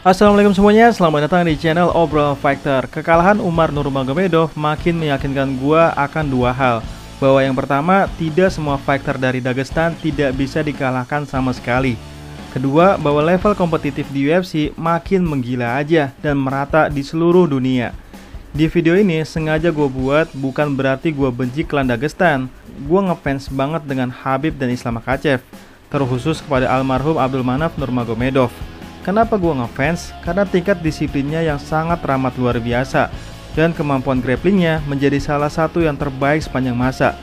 Assalamualaikum semuanya, selamat datang di channel Obrol Fighter. Kekalahan Umar Nurmagomedov makin meyakinkan gua akan dua hal. Bahwa yang pertama, tidak semua fighter dari Dagestan tidak bisa dikalahkan sama sekali. Kedua, bahwa level kompetitif di UFC makin menggila aja dan merata di seluruh dunia. Di video ini sengaja gue buat bukan berarti gue benci klan Dagestan. Gue ngefans banget dengan Khabib dan Islam Makhachev, terkhusus kepada almarhum Abdulmanaf Nurmagomedov. Kenapa gue ngefans? Karena tingkat disiplinnya yang sangat teramat luar biasa dan kemampuan grapplingnya menjadi salah satu yang terbaik sepanjang masa.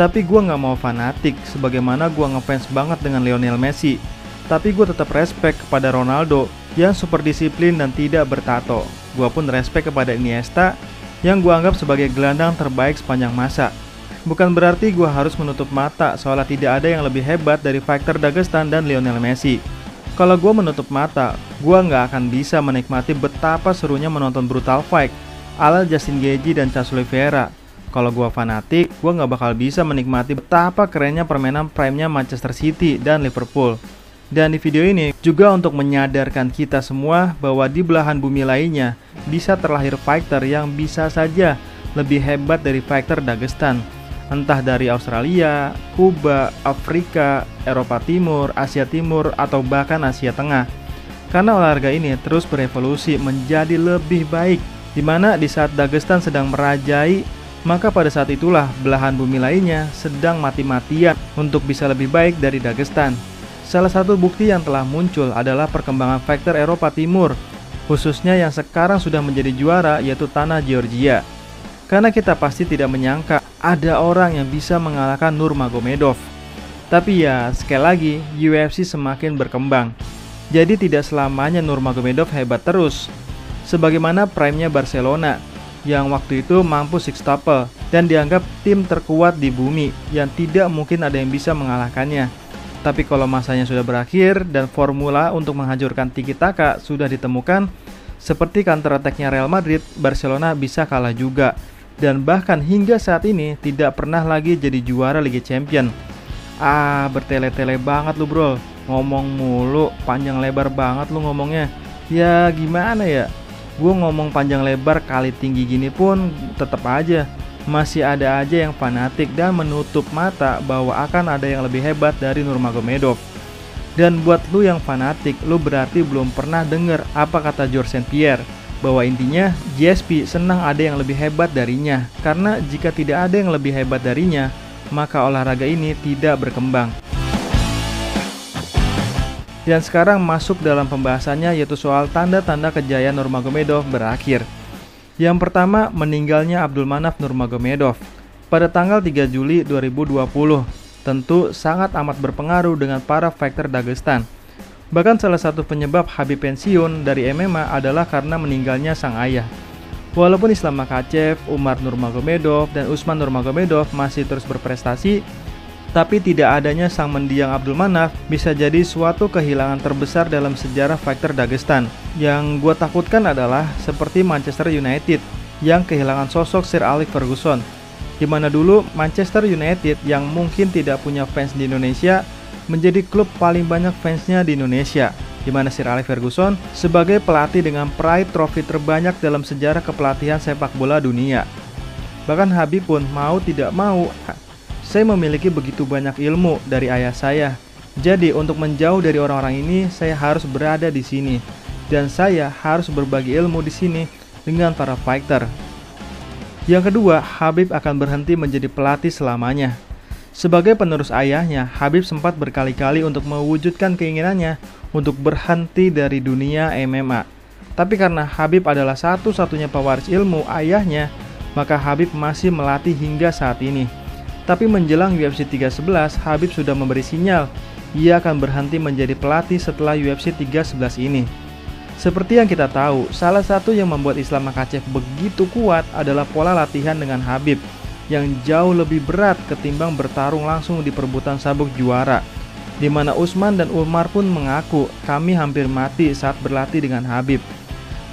Tapi gue gak mau fanatik sebagaimana gue ngefans banget dengan Lionel Messi. Tapi gue tetap respect kepada Ronaldo yang super disiplin dan tidak bertato. Gue pun respect kepada Iniesta yang gue anggap sebagai gelandang terbaik sepanjang masa. Bukan berarti gue harus menutup mata soalnya tidak ada yang lebih hebat dari fighter Dagestan dan Lionel Messi. Kalau gue menutup mata, gue nggak akan bisa menikmati betapa serunya menonton brutal fight ala Justin Gaethje dan Charles Oliveira. Kalau gue fanatik, gue nggak bakal bisa menikmati betapa kerennya permainan prime-nya Manchester City dan Liverpool. Dan di video ini juga untuk menyadarkan kita semua bahwa di belahan bumi lainnya bisa terlahir fighter yang bisa saja lebih hebat dari fighter Dagestan. Entah dari Australia, Kuba, Afrika, Eropa Timur, Asia Timur, atau bahkan Asia Tengah. Karena olahraga ini terus berevolusi menjadi lebih baik, dimana di saat Dagestan sedang merajai, maka pada saat itulah belahan bumi lainnya sedang mati-matian untuk bisa lebih baik dari Dagestan. Salah satu bukti yang telah muncul adalah perkembangan fighter Eropa Timur, khususnya yang sekarang sudah menjadi juara yaitu tanah Georgia. Karena kita pasti tidak menyangka ada orang yang bisa mengalahkan Nurmagomedov. Tapi ya, sekali lagi, UFC semakin berkembang. Jadi tidak selamanya Nurmagomedov hebat terus. Sebagaimana prime-nya Barcelona, yang waktu itu mampu sextuple dan dianggap tim terkuat di bumi yang tidak mungkin ada yang bisa mengalahkannya. Tapi kalau masanya sudah berakhir dan formula untuk menghancurkan tiki-taka sudah ditemukan, seperti counter attack-nya Real Madrid, Barcelona bisa kalah juga. Dan bahkan hingga saat ini tidak pernah lagi jadi juara Liga Champion. Bertele-tele banget lu bro, ngomong mulu, panjang lebar banget lu ngomongnya. Ya gimana ya, gue ngomong panjang lebar kali tinggi gini pun tetap aja masih ada aja yang fanatik dan menutup mata bahwa akan ada yang lebih hebat dari Nurmagomedov. Dan buat lu yang fanatik, lu berarti belum pernah denger apa kata George St. Pierre, bahwa intinya GSP senang ada yang lebih hebat darinya, karena jika tidak ada yang lebih hebat darinya, maka olahraga ini tidak berkembang. Dan sekarang masuk dalam pembahasannya, yaitu soal tanda-tanda kejayaan Nurmagomedov berakhir. Yang pertama, meninggalnya Abdulmanaf Nurmagomedov pada tanggal 3 Juli 2020 tentu sangat amat berpengaruh dengan para fighter Dagestan. Bahkan salah satu penyebab Khabib pensiun dari MMA adalah karena meninggalnya sang ayah. Walaupun Islam Makhachev, Umar Nurmagomedov, dan Usman Nurmagomedov masih terus berprestasi, tapi tidak adanya sang mendiang Abdulmanaf bisa jadi suatu kehilangan terbesar dalam sejarah fighter Dagestan. Yang gue takutkan adalah seperti Manchester United yang kehilangan sosok Sir Alex Ferguson, dimana dulu Manchester United yang mungkin tidak punya fans di Indonesia menjadi klub paling banyak fansnya di Indonesia, di mana Sir Alex Ferguson sebagai pelatih dengan peraih trofi terbanyak dalam sejarah kepelatihan sepak bola dunia. Bahkan Khabib pun mau tidak mau, saya memiliki begitu banyak ilmu dari ayah saya. Jadi untuk menjauh dari orang-orang ini, saya harus berada di sini dan saya harus berbagi ilmu di sini dengan para fighter. Yang kedua, Khabib akan berhenti menjadi pelatih selamanya. Sebagai penerus ayahnya, Khabib sempat berkali-kali untuk mewujudkan keinginannya untuk berhenti dari dunia MMA. Tapi karena Khabib adalah satu-satunya pewaris ilmu ayahnya, maka Khabib masih melatih hingga saat ini. Tapi menjelang UFC 311, Khabib sudah memberi sinyal ia akan berhenti menjadi pelatih setelah UFC 311 ini. Seperti yang kita tahu, salah satu yang membuat Islam Makhachev begitu kuat adalah pola latihan dengan Khabib yang jauh lebih berat ketimbang bertarung langsung di perebutan sabuk juara, di mana Usman dan Umar pun mengaku kami hampir mati saat berlatih dengan Khabib.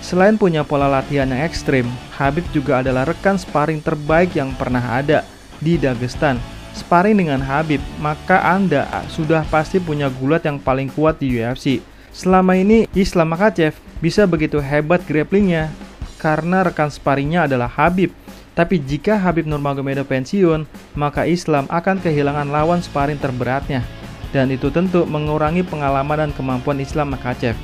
Selain punya pola latihan yang ekstrim, Khabib juga adalah rekan sparring terbaik yang pernah ada di Dagestan. Sparring dengan Khabib, maka Anda sudah pasti punya gulat yang paling kuat di UFC. Selama ini Islam Makhachev bisa begitu hebat grapplingnya karena rekan sparringnya adalah Khabib. Tapi jika Khabib Nurmagomedov pensiun, maka Islam akan kehilangan lawan sparring terberatnya. Dan itu tentu mengurangi pengalaman dan kemampuan Islam Makhachev.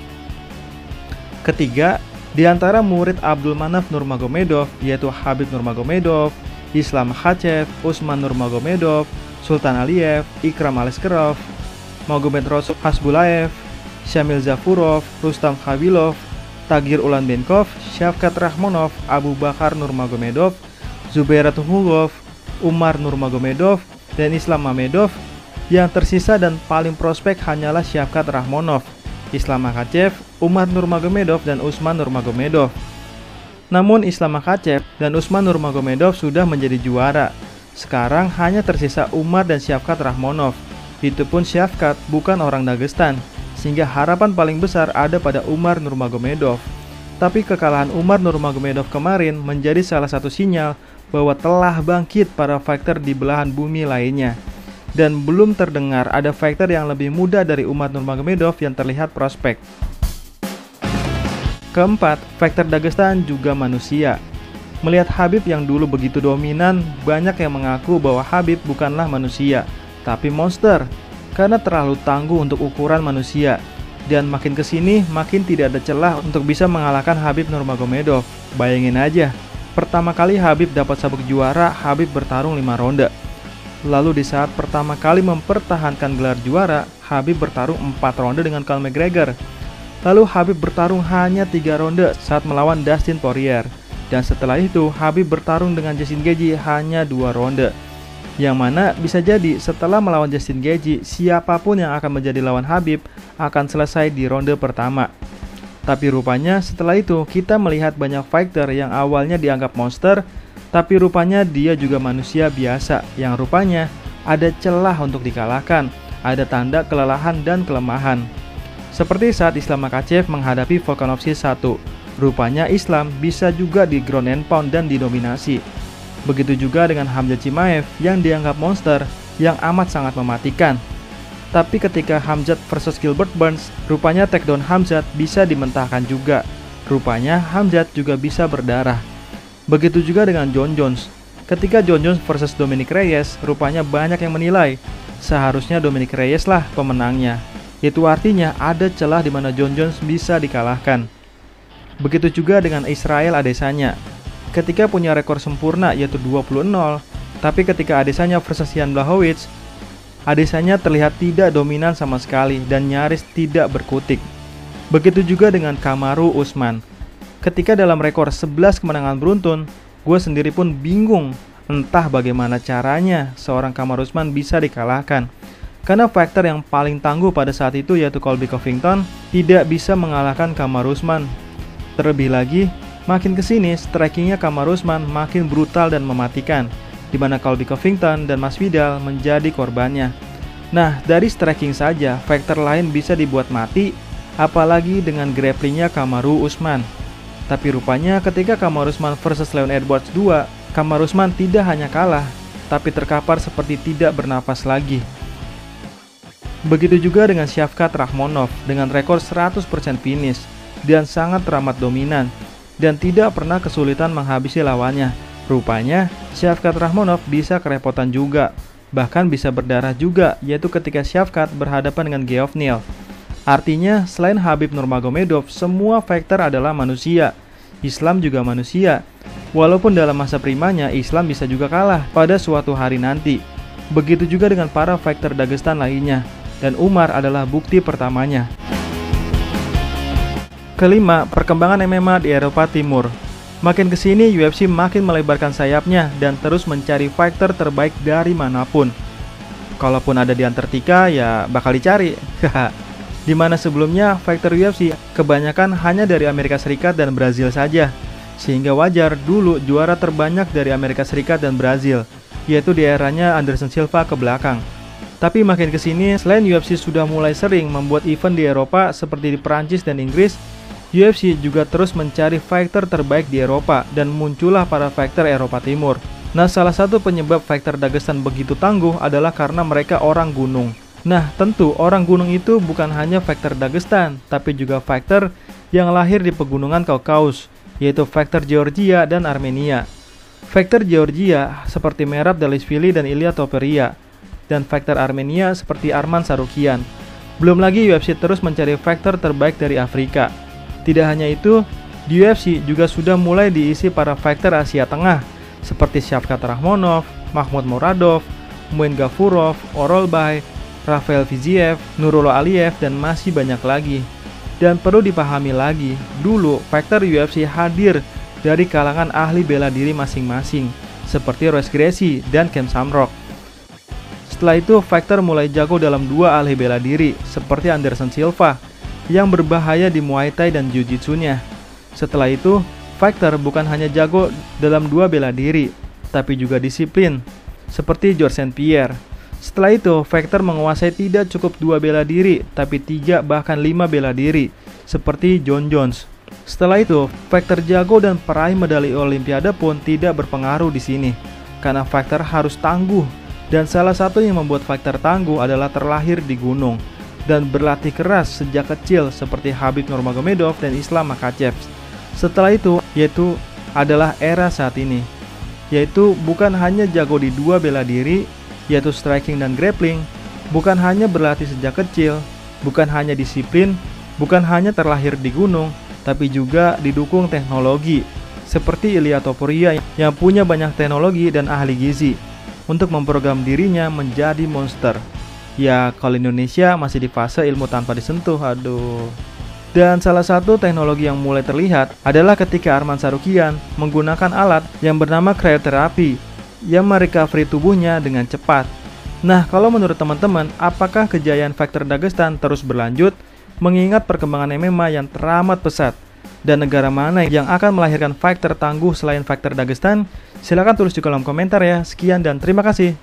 Ketiga, di antara murid Abdulmanaf Nurmagomedov yaitu Khabib Nurmagomedov, Islam Makhachev, Usman Nurmagomedov, Sultan Aliyev, Ikram Aliskerov, Magomed Rasul Hasbulaev, Shamil Zafurov, Rustam Khabilov, Tagir Ulanbenkov, Shavkat Rakhmonov, Abu Bakar Nurmagomedov, Zubair Tukhugov, Umar Nurmagomedov, dan Islam Mamedov. Yang tersisa dan paling prospek hanyalah Shavkat Rakhmonov, Islam Makhachev, Umar Nurmagomedov, dan Usman Nurmagomedov. Namun Islam Makhachev dan Usman Nurmagomedov sudah menjadi juara. Sekarang hanya tersisa Umar dan Shavkat Rakhmonov. Itu pun Shavkat bukan orang Dagestan, sehingga harapan paling besar ada pada Umar Nurmagomedov. Tapi kekalahan Umar Nurmagomedov kemarin menjadi salah satu sinyal bahwa telah bangkit para fighter di belahan bumi lainnya. Dan belum terdengar ada fighter yang lebih muda dari Umar Nurmagomedov yang terlihat prospek. Keempat, fighter Dagestan juga manusia. Melihat Khabib yang dulu begitu dominan, banyak yang mengaku bahwa Khabib bukanlah manusia, tapi monster, karena terlalu tangguh untuk ukuran manusia. Dan makin kesini, makin tidak ada celah untuk bisa mengalahkan Khabib Nurmagomedov. Bayangin aja, pertama kali Khabib dapat sabuk juara, Khabib bertarung 5 ronde. Lalu di saat pertama kali mempertahankan gelar juara, Khabib bertarung 4 ronde dengan Conor McGregor. Lalu Khabib bertarung hanya 3 ronde saat melawan Dustin Poirier. Dan setelah itu, Khabib bertarung dengan Justin Gaethje hanya 2 ronde. Yang mana bisa jadi setelah melawan Justin Gaethje, siapapun yang akan menjadi lawan Khabib akan selesai di ronde pertama. Tapi rupanya setelah itu kita melihat banyak fighter yang awalnya dianggap monster, tapi rupanya dia juga manusia biasa yang rupanya ada celah untuk dikalahkan, ada tanda kelelahan dan kelemahan. Seperti saat Islam Makhachev menghadapi Volkanovski 1, rupanya Islam bisa juga di ground and pound dan didominasi. Begitu juga dengan Khamzat Chimaev yang dianggap monster yang amat sangat mematikan. Tapi ketika Khamzat versus Gilbert Burns, rupanya takedown Khamzat bisa dimentahkan juga. Rupanya Khamzat juga bisa berdarah. Begitu juga dengan Jon Jones. Ketika Jon Jones versus Dominic Reyes, rupanya banyak yang menilai seharusnya Dominic Reyes lah pemenangnya. Itu artinya ada celah di mana Jon Jones bisa dikalahkan. Begitu juga dengan Israel Adesanya. Ketika punya rekor sempurna yaitu 20-0, tapi ketika Adesanya versus Jan Blachowicz, Adesanya terlihat tidak dominan sama sekali dan nyaris tidak berkutik. Begitu juga dengan Kamaru Usman. Ketika dalam rekor 11 kemenangan beruntun, gue sendiri pun bingung entah bagaimana caranya seorang Kamaru Usman bisa dikalahkan. Karena fighter yang paling tangguh pada saat itu yaitu Colby Covington tidak bisa mengalahkan Kamaru Usman. Terlebih lagi, makin kesini strikingnya Kamaru Usman makin brutal dan mematikan, di mana Colby Covington dan Masvidal menjadi korbannya. Nah, dari striking saja fighter lain bisa dibuat mati, apalagi dengan grapplingnya Kamaru Usman. Tapi rupanya ketika Kamaru Usman versus Leon Edwards 2, Kamaru Usman tidak hanya kalah, tapi terkapar seperti tidak bernafas lagi. Begitu juga dengan Shavkat Rakhmonov dengan rekor 100% finish dan sangat teramat dominan dan tidak pernah kesulitan menghabisi lawannya. Rupanya Shavkat Rakhmonov bisa kerepotan juga, bahkan bisa berdarah juga, yaitu ketika Shavkat berhadapan dengan Geoff Neal. Artinya selain Khabib Nurmagomedov, semua fighter adalah manusia. Islam juga manusia. Walaupun dalam masa primanya Islam bisa juga kalah pada suatu hari nanti. Begitu juga dengan para fighter Dagestan lainnya. Dan Umar adalah bukti pertamanya. Kelima, perkembangan MMA di Eropa Timur. Makin kesini UFC makin melebarkan sayapnya dan terus mencari fighter terbaik dari manapun. Kalaupun ada di Antartika ya bakal dicari. Dimana sebelumnya fighter UFC kebanyakan hanya dari Amerika Serikat dan Brazil saja. Sehingga wajar dulu juara terbanyak dari Amerika Serikat dan Brazil, yaitu di eranya Anderson Silva ke belakang. Tapi makin kesini, selain UFC sudah mulai sering membuat event di Eropa seperti di Perancis dan Inggris, UFC juga terus mencari fighter terbaik di Eropa dan muncullah para fighter Eropa Timur. Nah, salah satu penyebab fighter Dagestan begitu tangguh adalah karena mereka orang gunung. Nah, tentu orang gunung itu bukan hanya fighter Dagestan, tapi juga fighter yang lahir di pegunungan Kaukaus, yaitu fighter Georgia dan Armenia. Fighter Georgia seperti Merab Dvalishvili dan Ilia Topuria, dan fighter Armenia seperti Arman Sarukian. Belum lagi UFC terus mencari fighter terbaik dari Afrika. Tidak hanya itu, di UFC juga sudah mulai diisi para fighter Asia Tengah, seperti Shavkat Rakhmonov, Mahmud Muradov, Muin Gafurov, Orolbay, Rafael Fiziev, Nurullah Aliyev, dan masih banyak lagi. Dan perlu dipahami lagi, dulu fighter UFC hadir dari kalangan ahli bela diri masing-masing, seperti Royce Gracie dan Ken Shamrock. Setelah itu, fighter mulai jago dalam dua ahli bela diri, seperti Anderson Silva, yang berbahaya di Muay Thai dan Jiu-Jitsunya. Setelah itu, fighter bukan hanya jago dalam dua bela diri, tapi juga disiplin, seperti George St. Pierre. Setelah itu, fighter menguasai tidak cukup 2 bela diri, tapi 3 bahkan 5 bela diri, seperti Jon Jones. Setelah itu, fighter jago dan peraih medali Olimpiade pun tidak berpengaruh di sini, karena fighter harus tangguh, dan salah satu yang membuat fighter tangguh adalah terlahir di gunung, dan berlatih keras sejak kecil seperti Khabib Nurmagomedov dan Islam Makhachev. Setelah itu, yaitu adalah era saat ini, yaitu bukan hanya jago di 2 bela diri, yaitu striking dan grappling, bukan hanya berlatih sejak kecil, bukan hanya disiplin, bukan hanya terlahir di gunung, tapi juga didukung teknologi, seperti Ilia Topuria yang punya banyak teknologi dan ahli gizi, untuk memprogram dirinya menjadi monster. Ya, kalau Indonesia masih di fase ilmu tanpa disentuh, aduh. Dan salah satu teknologi yang mulai terlihat adalah ketika Arman Sarukian menggunakan alat yang bernama cryotherapy, yang merecovery tubuhnya dengan cepat. Nah, kalau menurut teman-teman, apakah kejayaan fighter Dagestan terus berlanjut mengingat perkembangan MMA yang teramat pesat? Dan negara mana yang akan melahirkan fighter tangguh selain fighter Dagestan? Silahkan tulis di kolom komentar ya. Sekian dan terima kasih.